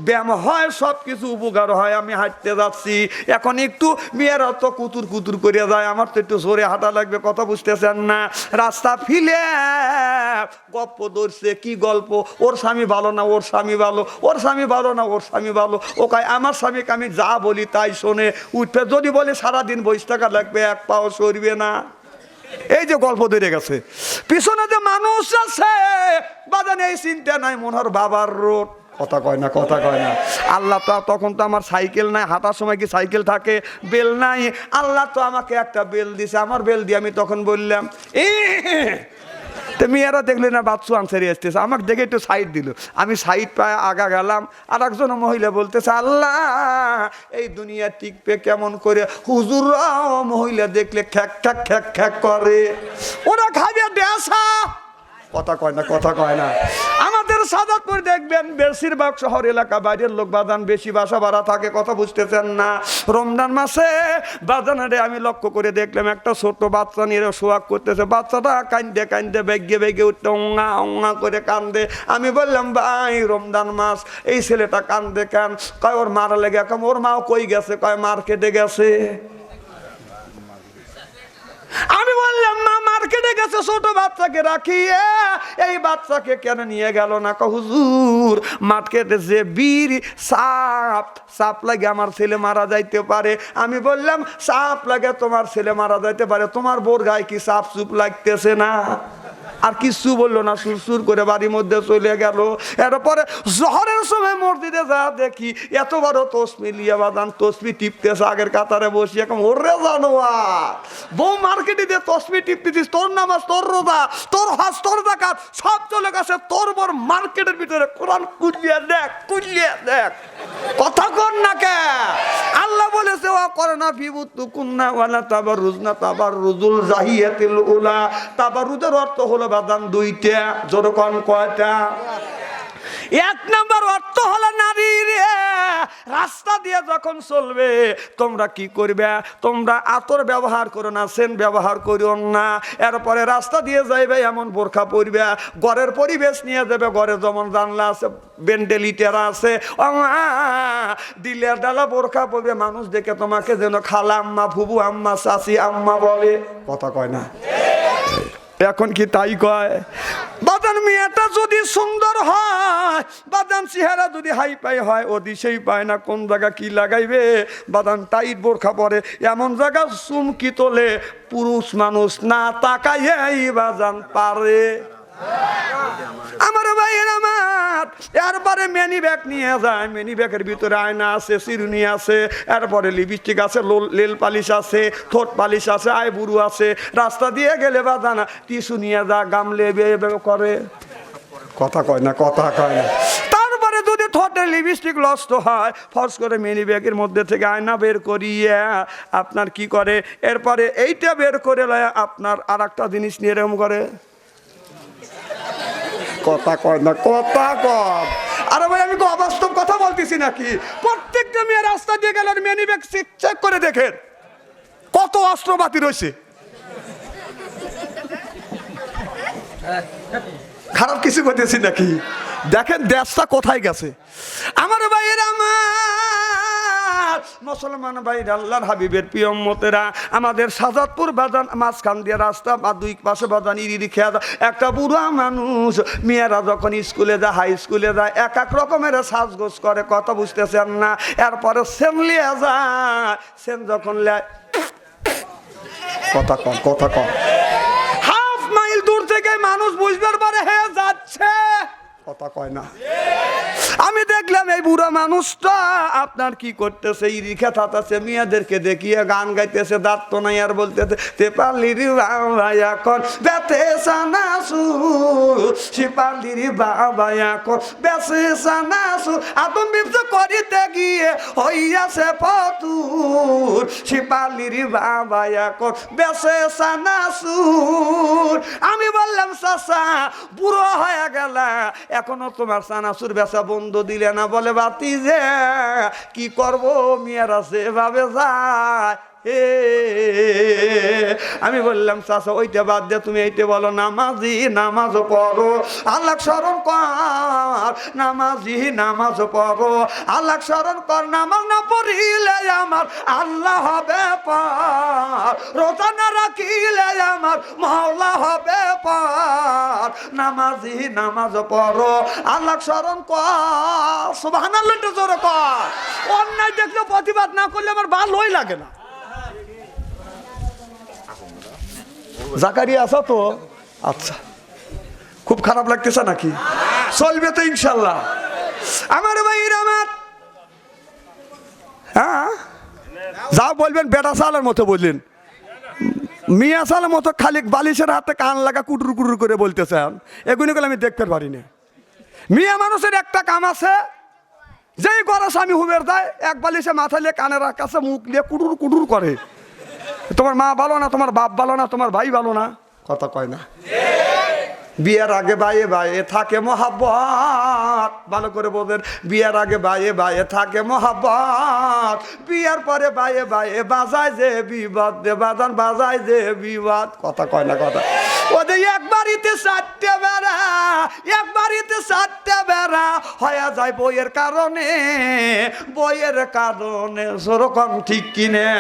A: ব্যায়াম হয়, সব কিছু উপকার হয়। আমি হাঁটতে যাচ্ছি এখন, একটু মেয়েরা তো কুতুর কুতুর করে যায়, আমার তো একটু জোরে হাঁটা লাগবে। কথা বুঝতেছেন না? রাস্তা ফিলে গল্প ধরছে, কি গল্প? ওর স্বামী ভালো না, ওর স্বামী ভালো, ওর স্বামী ভালো না, ওর স্বামী ভালো। ও কয় আমার স্বামীকে আমি যা বলি তাই শোনে, উঠবে। যদি বলে সারাদিন 20 টাকা লাগবে, 1 পাও সরবে না। এই যে গল্প ধরে গেছে, পিছনে যে মানুষ আছে বাজানে এই চিন্তা নাই, মনোহর বাবার রোড। কথা কয় না, কথা কয় না। আল্লাহ তো তখন তো আমার সাইকেল নাই, হাঁটার সময় কি সাইকেল থাকে? বেল নাই। আল্লাহ তো আমাকে একটা বেল দিছে, আমার বেল দিয়ে আমি তখন বললাম তো মেয়েরা দেখলে না বাচ্চু আনসারি আসতেছে, আমাকে দেখে একটু সাইড দিল। আমি সাইড পায়ে আগা গেলাম, আর একজন মহিলা বলতেছে আল্লাহ এই দুনিয়া টিকবে কেমন করে? হুজুররাও মহিলা দেখলে খ্যাক খ্যাক খ্যাক খ্যাক করে, ওরা খাবে ডেসা। কথা কয় না, কথা কয় না। আমাদের সাজাদপুর দেখবেন বেশিরভাগ শহর এলাকা বাইরের লোক বাজান বেশি বাসা ভাড়া থাকে। কথা বুঝতেছেন না? রমজান মাসে বাজানারে আমি লক্ষ্য করে দেখলাম একটা ছোট বাচ্চা নিয়ে সোয়াগ করতেছে। বাচ্চাটা কান্দে কান্দে বেগে বেগে উঠতে অঙ্গা অঙ্গা করে কান্দে। আমি বললাম ভাই রমজান মাস, এই ছেলেটা কান্দে কেন? কয় ওর মারা লেগে। কম ওর মাও কই গেছে? কয় মার্কেটে গেছে। আমি বললাম মা মার্কেটে গেছে, ছোট বাচ্চাকে রাখিয়ে এই বাচ্চাকে কেন নিয়ে গেল না? হুজুর মার্কেটে যে বিড়ি সাপ লাগে আমার ছেলে মারা যাইতে পারে। আমি বললাম সাপ লাগে তোমার ছেলে মারা যাইতে পারে, তোমার বোর গায়ে কি সাপ চুপ লাগতেছে না? আর কিছু বললো না, সুরসুর করে বাড়ির মধ্যে চলে গেল। এরপরে জহরের সময় মসজিদে যা দেখি এত বড় তসবি লিয়ে বাজান তসবি টিপতেছে আগের কাতারে বসিয়ে। এখন ওরে জানোয়ার, বউ মার্কেটে দিয়ে তসবি টিপতেছিস, তোর নামাজ, তোর রোজা, তোর হজ, তোর যাকাত সব চলে গেছে, তোর বর মার্কেটের ভিতরে কোরআন কুলিয়ে দেখ, কুলিয়ে দেখ। কথা কর না কে? আল্লাহ বলেছে ওয়া করনা ফিবুতু কুন্না ওয়ালা তাবাররুজ না তাবাররুজুল জাহিয়াতিল উলা। তাবাররুজের অর্থ হলো বাদান 2টা। জোরে কোন কয়টা? এক নম্বর অর্থ হলো নারী রে, রাস্তা দিয়ে যখন চলবে তোমরা কি করবে, তোমরা আতর ব্যবহার করো না, সেন্ট ব্যবহার করিও না। এরপরে রাস্তা দিয়ে যাইবে এমন বোরখা পরবে, ঘরের পরিবেশ নিয়ে যাবে, ঘরে যেমন জানলা আছে, বেন্ডেলিটেরা আছে, দিলের ডালা বোরখা পরবে, মানুষ দেখে তোমাকে যেন খালা আম্মা, ফুবু আম্মা, চাচি আম্মা বলে। কথা কয় না? এখন কি তাই কয়? বাদান মেয়েটা যদি সুন্দর হয়, বাদান চেহারা যদি হাই পাই হয়, ও দিশেই পায় না কোন জায়গা কি লাগাইবে। বাদান টাইট বোরখা পরে, এমন জায়গা চুমকি তোলে, পুরুষ মানুষ না তাকাইয়াই বাদান পারে। আমার ভাইয়ের আমার, এরপরে মিনি ব্যাগ নিয়ে যায়, মিনি ব্যাগের ভিতরে আয়না আছে, চিরুনি আছে, এরপরে লিপস্টিক আছে, লেল পালিশ আছে, ঠোঁট পালিশ আছে, আইবুড়ো আছে। রাস্তা দিয়ে গেলে বাদানা টিস্যু নিয়ে যা, গামলে করে। কথা কয় না? কথা কয় না? তারপরে যদি ঠোঁটে লিপস্টিক নষ্ট হয়, ফর্স করে মিনি ব্যাগের মধ্যে থেকে আয়না বের করিয়ে আপনার কি করে, এরপরে এইটা বের করে আপনার আর একটা জিনিস নিয়ে এরকম করে। কথা কয় না? কথা কয়। আরে ভাই আমি অবাস্তব কথা বলতেছি নাকি? প্রত্যেকটা মেয়ে রাস্তা দিয়ে গেল, মিনি ব্যাগ চেক করে দেখেন কত অস্ত্রপাতি রয়েছে। খারাপ কিছু করতেছি নাকি? দেখেন দেশটা কোথায় গেছে। আমার ভাইয়ের আমার, মুসলমান ভাই, আল্লাহর হাবিবের প্রিয় উম্মতেরা, আমাদের সাজাদপুর বাজান মাঝখান দিয়ে রাস্তা, বা দুই পাশে বাজান ইরি খেয়া যায়। একটা বুড়া মানুষ, মেয়েরা যখন স্কুলে যায়, হাই স্কুলে যায়, এক এক রকমের সাজগোজ করে, কথা বুঝতেছেন না। এরপরে সেন লিয়ে যায়, সেন যখন লেয়, কথা কম, কথা কম, হাফ মাইল দূর থেকে মানুষ বুঝবার পারে হে যাচ্ছে। কথা কয় না? আমি দেখলাম এই বুড়া মানুষটা আপনার কি করতেছে, ইরিখা থাতাছে, মেয়েদেরকে দেখিয়ে গান গাইতেছে, দাঁত তো নাই, আর বলতেছে তেপালির বাবা এখন বেতে সানাসু, শিপালির বাবা এখন বেসে সানাসু, আদম বিপদ করিতে গিয়ে হইয়াছে ফতুর, শিপালির বাবা এখন বেসে সানাসুর। আমি বললাম চাচা বুড়ো হয়ে গেলা, এখনো তোমার সানাসুর বেচা বন্ধ দিলে না? বলে বাতি যে কি করব, মেয়েরা সেভাবে যায়। আমি বললাম চাচা ওইটা বাদ দিয়ে তুমি এইটা বলো, নামাজি নামাজ পড়ো, আল্লাহ স্মরণ কর, নামাজি নামাজ পড়ো, আল্লাহ স্মরণ কর, নামাজ না পড়িলে আমার আল্লাহ হবে পার, রোজা না রাখিলে আমার মাওলা হবে পার, নামাজি নামাজ পড়ো, আল্লাহ স্মরণ কর। সুবহানাল্লাহ জোরে কর। অন্যায় দেখলে প্রতিবাদ না করলে আমার ভালোই লাগে না। জাকারিয়া আছো তো? আচ্ছা, খুব খারাপ লাগতেছে নাকি? চলবে তো ইনশাল্লাহ? আমার ভাইয়ের আমার, হ্যাঁ যা বলবেন বেটা সালের মতো বললেন, মিয়া সালের মতো খালি বালিশের হাতে কান লাগা কুটুর কুটুর করে বলতেছেন, এগুলি আমি দেখতে পারিনি। মিয়া মানুষের একটা কাম আছে, যেই গরস আমি হুবের দেয়, এক বালিশে মাথা লিয়ে কানের কাছে মুখ নিয়ে কুটুর কুটুর করে। তোমার মা ভালো না, তোমার বাপ ভালো না, তোমার ভাই ভালো না? কথা কয় না? বিয়ের আগে বাইয়ে বাইয়ে থাকে মহাব্বত, ভালো করে বলবেন, বিয়ের আগে বাইয়ে বাইয়ে থাকে মহাব্বত, বিয়ের পরে বাইয়ে বাইয়ে বাজায় যে বিবাদ, দে বাজান বাজায় যে বিবাদ। কথা কয় না? কথা। ওদের এক বাড়িতে চারটে বেড়া, এক বাড়িতে চারটে বেড়া হয়ে যায় বইয়ের কারণে, বইয়ের কারণে। সেরকম ঠিক কিনে?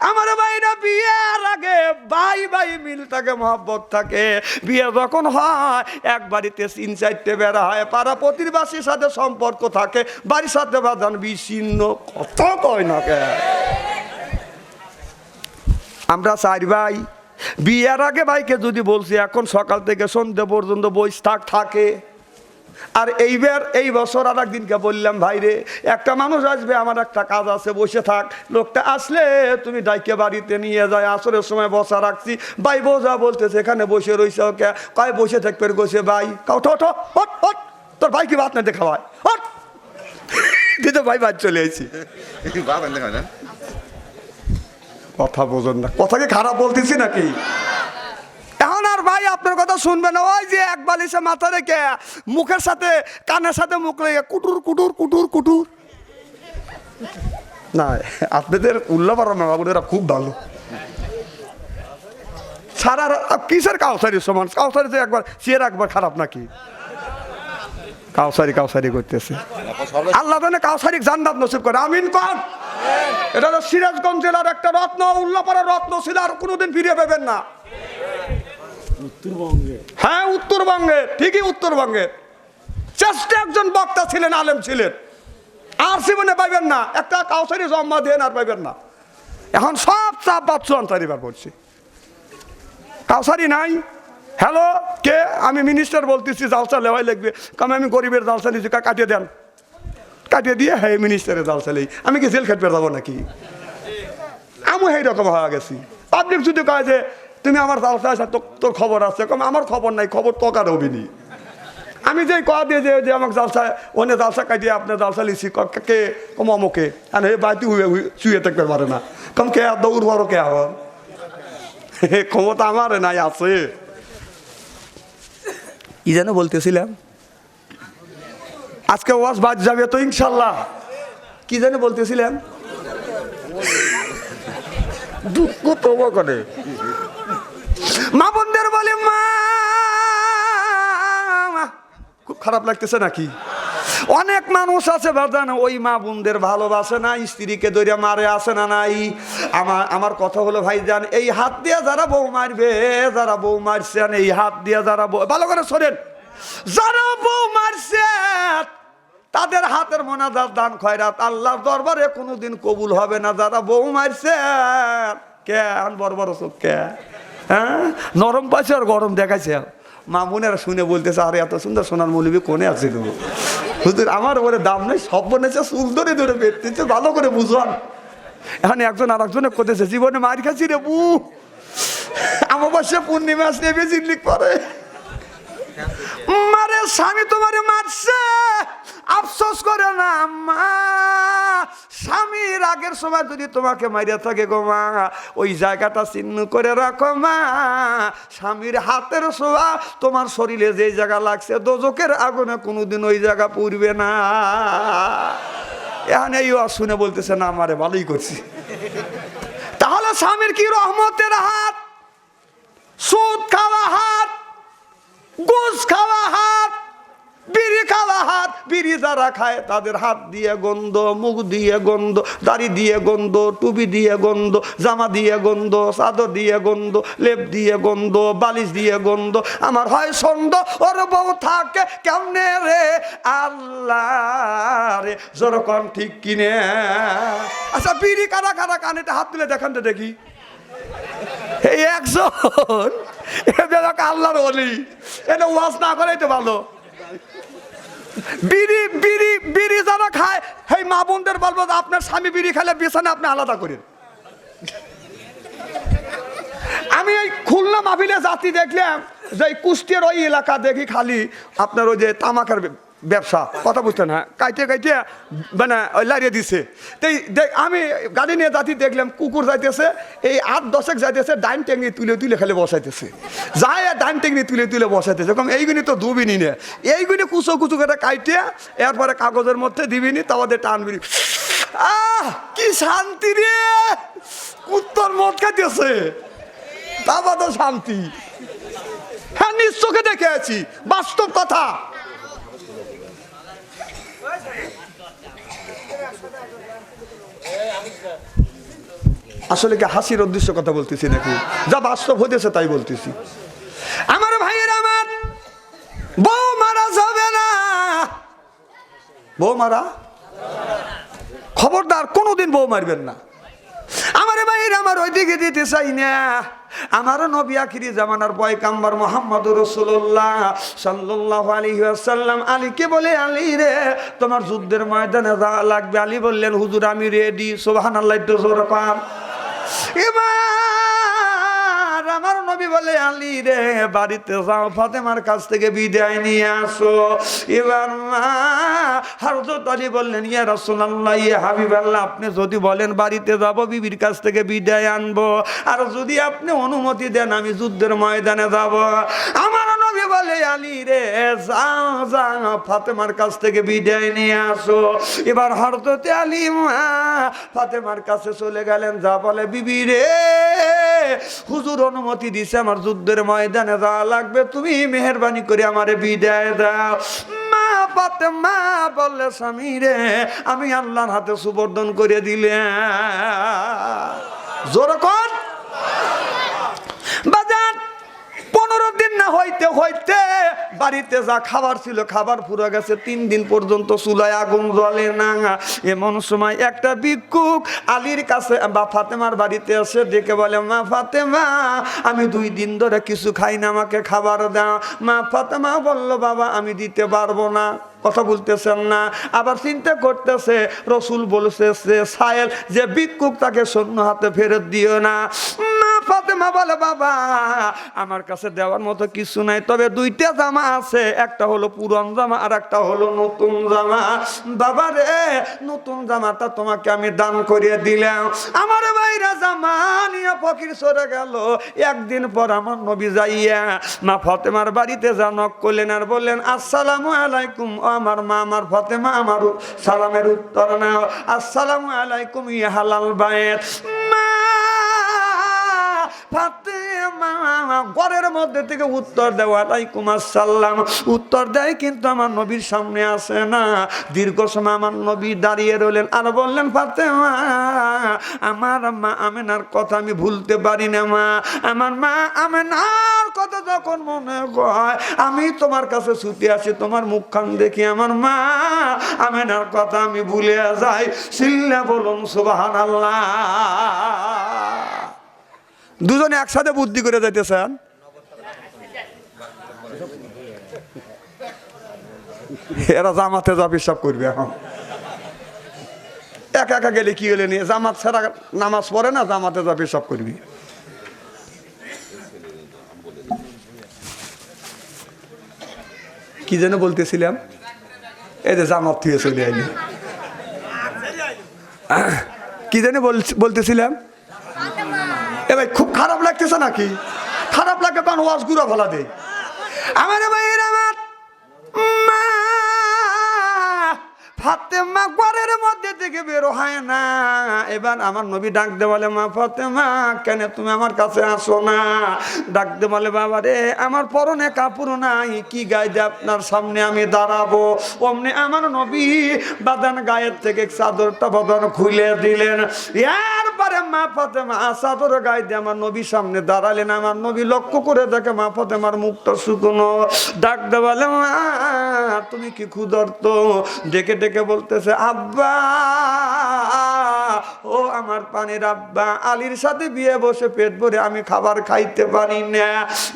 A: আমার ভাইরা বিয়ের আগে ভাই ভাই মিল থাকে, মহব্বত থাকে, বিয়ে যখন হয় এক বাড়িতে তিন চারটে বেড়া হয়, পাড়া প্রতিবেশীর সাথে সম্পর্ক থাকে, বাড়ির সাথে বাঁধান বিচ্ছিন্ন। কথা কয় না কে? আমরা চার ভাই, বিয়ের আগে ভাইকে যদি বলছি এখন সকাল থেকে সন্ধ্যে পর্যন্ত বইস থাকে, আর এইবার এই বছর আর একদিনকে বললাম ভাই রে একটা মানুষ আসবে, আমার একটা কাজ আছে, বসে থাক। লোকটা আসলে তুমি ডাইকে বাড়িতে নিয়ে যায়, আসরের সময় বসা রাখছি, ভাই বোঝা বলতেছে এখানে বসে রয়েছে, ওকে কয় বসে থাকবে গোছে ভাই, তোর ভাই কি ভাত না দেখা ভাই দিতে, ভাই বাদ চলে আসছি। কথা বোঝেন না? কথা কি খারাপ বলতেছি নাকি? এখন আর ভাই আপনার কথা শুনবে না, ওই যে এক বালিশে মাথা রেখে মুখের সাথে কানের সাথে মুখ রেখে কুটুর কুটুর কুটুর কুটুর। না, আপনাদের উল্লাপাড়া মামাগুলোরা খুব ভালো। সারা কিসের কাউসারি সমান? কাউসারি তো একবার চেয়ে একবার খারাপ নাকি? কাউসারি কাউসারি করতেছে। আল্লাহ জানে কাউসারি জান্নাত নসিব করে, আমিন পান। এটা তো সিরাজগঞ্জ জেলার একটা রত্ন, উল্লাপাড়ার রত্ন ছিল, আর কোনোদিন ফিরে পাবেন না।
C: উত্তরবঙ্গে,
A: হ্যাঁ উত্তরবঙ্গে, ঠিকই উত্তরবঙ্গে। চেষ্টা একজন বক্তা ছিলেন, আলেম ছিলেন, আর জীবনে পাইবেন না। একটা কাউসারি জম্মা দেন আর পাইবেন না। এখন সব চাপ বাচ্চু আনসারিবার পড়ছি, কাউসারি নাই। হ্যালো, কে? আমি মিনিস্টার বলতেছি, জালসা লেওয়াই লাগবে। কারণ আমি গরিবের জালসা নিয়েছি, কাটিয়ে দেন। কাটিয়ে দিয়ে হ্যাঁ মিনিস্টারের জালসা নেই, আমি কি জেল খেটবে যাবো নাকি? আমি এই রকম হয়ে গেছি। পাবলিক যদি কয় যে তুমি আমার জালসা আছে, তোর খবর আছে, কম আমার খবর নাই, খবর তো কার হবিনি। আমি যে কয়া দিয়ে যে আমাকে জালসা, ওনে জালসা কাটিয়ে আপনার জালসা লিছি, কে? কম অমুকে। আর এই বাড়িতে শুয়ে থাকতে পারে না, কম কে দৌড় বড় কে আবার ক্ষমতা আমার নাই, আছে। কি যেন বলতেছিলাম, আজকে ওয়াজ বাদ যাবে তো ইনশাল্লাহ। কি যেন বলতেছিলাম, দুঃখ তো করে মা বোনদের বলে, মা খুব খারাপ লাগতেছে নাকি? অনেক মানুষ আছে বাজান, ওই মা বোনদের ভালোবাসে না, স্ত্রীকে দরিয়া মারে, আসে না নাই? আমার কথা হলো ভাইজান, এই হাত দিয়ে যারা বউ মারবে, যারা বউ মারছেন, এই হাত দিয়ে যারা ভালো করে শোনেন, যারা বউ মারছে তাদের হাতের মোনাজাত দান খয়রাত আল্লাহর দরবারে কোনোদিন কবুল হবে না। যারা বউ মারছে কে বড় বড় চোখ কে, হ্যাঁ নরম পাইছে আর গরম দেখাইছে। মা বোনেরা শুনে বলতেছে, আরে এত সুন্দর সোনার মৌলবি কোনে আছে গো হুজুর, আমার ওরে দাম নেই, সব বনেছে চুল ধরে ধরে বেরতেছে, ভালো করে বুঝান। এখন একজন আর একজনে করতেছে, জীবনে মার খাচ্ছি রে বু, আমার পাশে পূর্ণিমা নেবে চিল্লিক করে, মারে স্বামী তোমারে মারছে, আফসোস করে না মা। স্বামীর আগের সময় যদি তোমাকে মারিয়া থাকে গো মা, ওই জায়গাটা চিহ্ন করে রাখো মা। স্বামীর হাতের ছোঁয়া তোমার শরীরে যে জায়গা লাগছে, দোজকের আগুনে কোনোদিন ওই জায়গা পুড়বে না। এখন এই শুনে বলতেছে, না আমারে ভালোই করছি। তাহলে স্বামীর কি রহমতের হাত, সুদ খাওয়া হাত, ঘুষ খাওয়া হাত, বিড়ি খাওয়া হাত। বিড়ি যারা খায় তাদের হাত দিয়ে গন্ধ, মুখ দিয়ে গন্ধ, দাড়ি দিয়ে গন্ধ, টুপি দিয়ে গন্ধ, জামা দিয়ে গন্ধ, চাদর দিয়ে গন্ধ, লেপ দিয়ে গন্ধ, বালিশ দিয়ে গন্ধ। আমার হয় সন্দ, ওর বউ থাকে কেমনে রে আল্লাহ রে, যেরকম ঠিক কিনে। আচ্ছা বিড়ি কারা কারা কানেতে হাত তুলে দেখান তো দেখি। এই একজন আল্লাহর ওলি, এটা ওয়াজ না করেই তো ভালো। বিড়ি বিড়ি বিড়ি যারা খায়, এই মা বোনদের বলবো, আপনার স্বামী বিড়ি খেলে বিছানা আপনি আলাদা করেন। আমি এই খুলনা মাহফিলে জাতি দেখলাম যে কুষ্টিয়ার ওই এলাকা দেখি খালি আপনার ওই যে তামাকের ব্যবসা, কথা বুঝতেন, হ্যাঁ কাইটে কাইটে মানে লাইয়ে দিছে। তাই আমি গাড়ি নিয়ে যাতি দেখলাম, কুকুর যাইতেছে, এই 8-10 যাইতেছে, ডাইন টেঙ্গি তুলে তুলে খালি বসাইতেছে, যায় ডাইন টেঙ্গি তুলে তুলে বসাইতেছে। কম এইগুলি তো দুবিনি নে, এইগুলি কুচো কুচো করে কাইটে এরপরে কাগজের মধ্যে দিবিনি, তাদের টানবিনি। কি শান্তি রে, কুত্তর মদ খাইতেছে, তা তো শান্তি। হ্যাঁ নিজ চোখে দেখে আছি, বাস্তব কথা। আসলে কি হাসির উদ্দেশ্য কথা বলতেছি নাকি, যা বাস্তব হতেছে তাই বলতেছি। আমার ভাইয়ের, আমার বউ মারা যাবে না, বউ মারা খবরদার কোনোদিন বউ মারবেন না। আমার ভাইয়ের, আমার ওইদিকে দিতে চাই না। আমার নবী আখিরি জামানার পয়গাম্বর মুহাম্মদুর রাসূলুল্লাহ সাল্লাল্লাহু আলাইহি ওয়াসাল্লাম আলীকে বলে, আলী রে তোমার যুদ্ধের ময়দানে যাওয়া লাগবে। আলী বললেন, হুজুর আমি রেডি। সুবহানাল্লাহ, একটু জোরে পান। এবার আমার নবী বলে আলী রে বাড়িতে যাও, ফাতেমার কাছ থেকে বিদায় নিয়ে আসো। এবার মা হযরত আলী বললেন ইয়া রাসূলুল্লাহ, ইয়া হাবিবাল্লাহ, আপনি যদি বলেন বাড়িতে যাব, বিবির কাছ থেকে বিদায় আনবো, আর যদি আপনি অনুমতি দেন আমি যুদ্ধের ময়দানে যাব। আমার নবী বলে আলী রে যাও যাও, ফাতেমার কাছ থেকে বিদায় নিয়ে আসো। এবার হযরত আলী ফাতেমার কাছে চলে গেলেন, যা বলে বিবি রে হুজুর অনুমতি দিছে আমার যুদ্ধের ময়দানে যাওয়া লাগবে, তুমি মেহেরবানি করে আমারে বিদায় দাও। মা ফাতেমা বললে স্বামী রে আমি আল্লাহর হাতে সুবর্দন করে দিলাম। জোরে কোন বাজার 15 দিন না হইতে হইতে বাড়িতে যা খাবার ছিল খাবার পুরো গেছে, 3 দিন পর্যন্ত চুলায় আগুন জ্বলে না। এমন সময় একটা ভিক্ষুক আলীর কাছে বা ফাতেমার বাড়িতে এসে ডেকে বলে মা ফাতেমা আমি 2 দিন ধরে কিছু খাই না, আমাকে খাবার দাও। মা ফাতেমা বলল বাবা আমি দিতে পারবো না, কথা বলতেছেন না। আবার চিন্তা করতেছে রসুল বলছে যে সায়েল যে ভিক্ষুক তাকে শূন্য হাতে ফেরত দিও না। মা ফাতেমা বলে বাবা আমার কাছে দেওয়ার মতো কিছু নাই, তবে 2টা জামা আছে, একটা হলো পুরান জামা আর একটা হলো নতুন জামা। বাবা রে নতুন জামাটা তোমাকে আমি দান করিয়ে দিলাম। আমার ভাইরা জামা নিয়ে ফকির সরে গেল। একদিন পর আমার নবী যাইয়া মা ফাতেমার বাড়িতে যা নক করলেন আর বললেন আসসালামু আলাইকুম। আমার মা আমার ফাতেমা আমার সালামের উত্তর নাও, আসসালামু আলাইকুম ইয়া হালাল বাইত। মা ফাতেমা ঘরের মধ্যে থেকে উত্তর দেয় ওয়ালাইকুম আসসালাম, উত্তর দেয় কিন্তু আমার নবীর সামনে আসে না। দীর্ঘ সময় আমার নবী দাঁড়িয়ে রইলেন আর বললেন ফাতেমা আমার মা আমেনার কথা আমি ভুলতে পারি না। মা আমার মা আমেনার কথা যখন মনে হয় আমি তোমার কাছে ছুটে আসি, তোমার মুখখান দেখি আমার মা আমেনার কথা আমি ভুলে যাই। সিল্লা বলুন সুবহানাল্লাহ। দুজনে একসাথে বুদ্ধি করে যাইতেছেন। এরা জামাতে যা পেশাব করবে এখন একা একা গেলে কি হলে নিয়ে জামাত ছাড়া নামাজ পড়ে না, জামাতে যা পেশাব করবি। কি যেন বলতেছিলাম, এই যে জামাত থেকে চলে আইলি, কি যেন বলতেছিলাম। এ ভাই খুব খারাপ লাগতেছে নাকি? খারাপ লাগে কারণ ওয়াজ গুড়া ফেলা দেয়। আমার ভাইয়ের আমার মা ফাতেমা ঘরের মধ্যে থেকে বের হয় না। এবার আমার নবী ডাক দে বলে মা ফাতেমা কেন তুমি আমার কাছে আসো না? ডাক দে বলে বাবা রে আমার পরনে কাপড় নাই, কি গায়ে দিয়ে আপনার সামনে আমি দাঁড়াবো? অমনি আমার নবী বাদান গায়ের থেকে চাদরটা বদন খুলে দিলেন। এরপরে মা ফাতেমা চাদর গায়ে দিয়ে আমার নবীর সামনে দাঁড়ালেন। আমার নবী লক্ষ্য করে দেখে মা ফাতেমার মুখটা শুকনো। ডাক দে বলে মা তুমি কি ক্ষুধার্ত? ডেকে ডেকে বলতেছে আব্বা ও আমার পানির আব্বা, আলীর সাথে বিয়ে বসে পেট ভরে আমি খাবার খাইতে পারি না।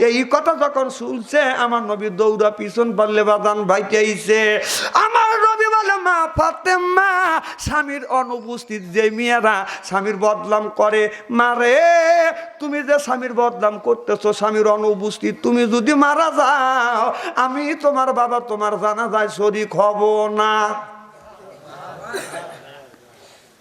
A: এই কথা যখন শুনছে আমার নবী দৌড়া পিছন পারলে বাদান ভাইটাইছে। আমার নবী বলে মা ফাতেমা স্বামীর অনুপস্থিত যে মেয়েরা স্বামীর বদনাম করে, মারে তুমি যে স্বামীর বদনাম করতেছো স্বামীর অনুপস্থিত, তুমি যদি মারা যাও আমি তোমার বাবা তোমার জানাজায় শরীক হব না।